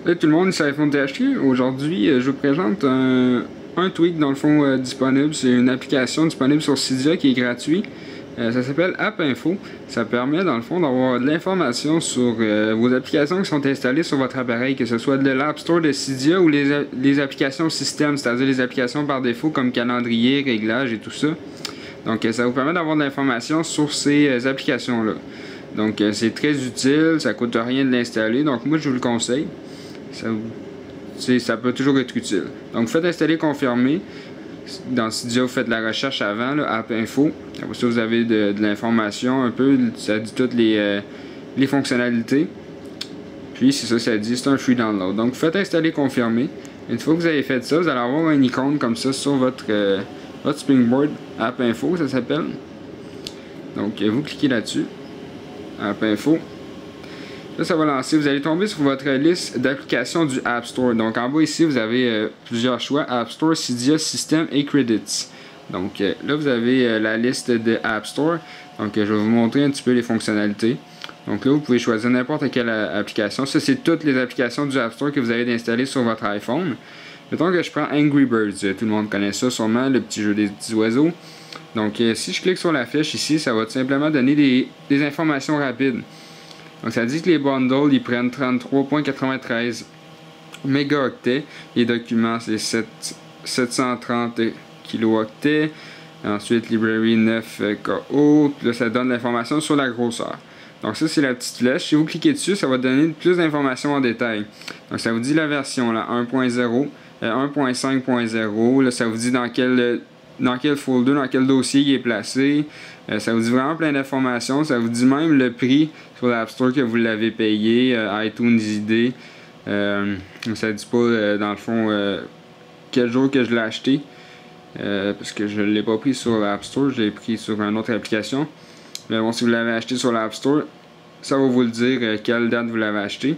Salut tout le monde, c'est iPhone THQ. Aujourd'hui, je vous présente un tweak dans le fond disponible. C'est une application disponible sur Cydia qui est gratuit. Ça s'appelle App Info. Ça permet dans le fond d'avoir de l'information sur vos applications qui sont installées sur votre appareil, que ce soit de l'App Store de Cydia ou les applications système, c'est-à-dire les applications par défaut comme calendrier, réglage et tout ça. Donc ça vous permet d'avoir de l'information sur ces applications-là. Donc c'est très utile, ça coûte rien de l'installer, donc moi je vous le conseille. Ça peut toujours être utile. Donc vous faites installer confirmer. Dans Cydia, vous faites la recherche avant, là, App Info. Après ça, vous avez de l'information un peu, ça dit toutes les fonctionnalités. Puis c'est ça, ça dit, c'est un free download. Donc vous faites installer confirmer. Une fois que vous avez fait ça, vous allez avoir une icône comme ça sur votre Springboard, App Info, ça s'appelle. Donc vous cliquez là-dessus, App Info. Là, ça va lancer. Vous allez tomber sur votre liste d'applications du App Store. Donc, en bas ici, vous avez plusieurs choix. App Store, Cydia, System et Credits. Donc, là, vous avez la liste de App Store. Donc, je vais vous montrer un petit peu les fonctionnalités. Donc là, vous pouvez choisir n'importe quelle application. Ça, c'est toutes les applications du App Store que vous avez installées sur votre iPhone. Mettons que je prends Angry Birds. Tout le monde connaît ça sûrement, le petit jeu des petits oiseaux. Donc, si je clique sur la flèche ici, ça va tout simplement donner des informations rapides. Donc ça dit que les bundles ils prennent 33.93 mégaoctets. Les documents c'est 730 kilooctets. Ensuite library 9 KO. Là ça donne l'information sur la grosseur. Donc ça c'est la petite flèche. Si vous cliquez dessus, ça va donner plus d'informations en détail. Donc ça vous dit la version là 1.0, 1.5.0. Là ça vous dit dans quel folder, dans quel dossier il est placé. Ça vous dit vraiment plein d'informations. Ça vous dit même le prix sur l'App Store que vous l'avez payé, iTunes ID. Ça dit pas dans le fond quel jour que je l'ai acheté. Parce que je ne l'ai pas pris sur l'App Store, je l'ai pris sur une autre application. Mais bon, si vous l'avez acheté sur l'App Store, ça va vous le dire quelle date vous l'avez acheté.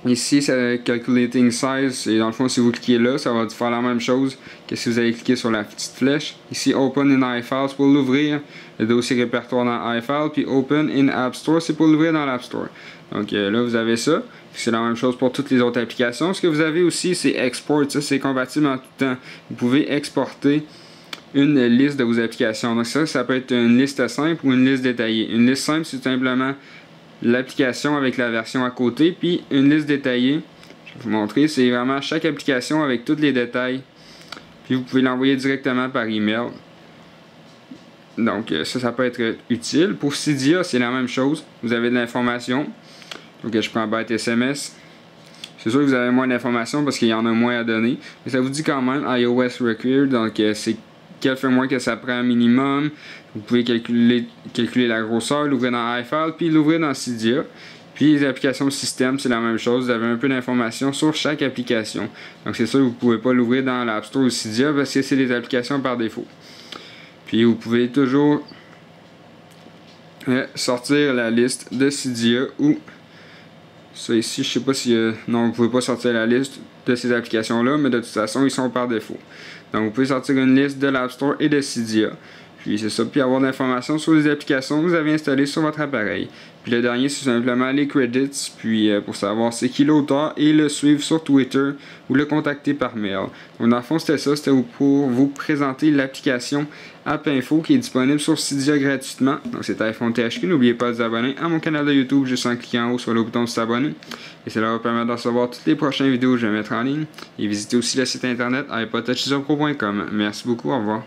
Ici, c'est Calculating Size, et dans le fond, si vous cliquez là, ça va faire la même chose que si vous avez cliqué sur la petite flèche. Ici, Open in iFiles pour l'ouvrir, le dossier répertoire dans iFiles, puis Open in App Store, c'est pour l'ouvrir dans l'App Store. Donc là, vous avez ça. C'est la même chose pour toutes les autres applications. Ce que vous avez aussi, c'est Export, ça c'est compatible en tout temps. Vous pouvez exporter une liste de vos applications. Donc ça peut être une liste simple ou une liste détaillée. Une liste simple, c'est simplement l'application avec la version à côté, puis une liste détaillée, je vais vous montrer, c'est vraiment chaque application avec tous les détails, puis vous pouvez l'envoyer directement par email. Donc ça peut être utile. Pour Cydia, c'est la même chose, vous avez de l'information. Donc je prends Byte SMS. C'est sûr que vous avez moins d'informations parce qu'il y en a moins à donner, mais ça vous dit quand même iOS Required, donc c'est quel framework que ça prend minimum. Vous pouvez calculer la grosseur, l'ouvrir dans iFile, puis l'ouvrir dans Cydia. Puis les applications système, c'est la même chose. Vous avez un peu d'informations sur chaque application. Donc c'est sûr que vous ne pouvez pas l'ouvrir dans l'App Store ou Cydia parce que c'est des applications par défaut. Puis vous pouvez toujours sortir la liste de Cydia ou ça ici, je sais pas si non, vous pouvez pas sortir la liste de ces applications-là, mais de toute façon, ils sont par défaut. Donc vous pouvez sortir une liste de l'App Store et de Cydia. Puis c'est ça, puis avoir l'information sur les applications que vous avez installées sur votre appareil. Puis le dernier, c'est simplement les credits, puis pour savoir c'est qui l'auteur et le suivre sur Twitter ou le contacter par mail. Donc dans le fond, c'était ça, c'était pour vous présenter l'application App Info qui est disponible sur Cydia gratuitement. Donc c'est iPhone THQ, n'oubliez pas de vous abonner à mon canal de YouTube juste en cliquant en haut sur le bouton de s'abonner. Et cela va permettre de recevoir toutes les prochaines vidéos que je vais mettre en ligne. Et visitez aussi le site internet iPodTouchIsoPro.com. Merci beaucoup, au revoir.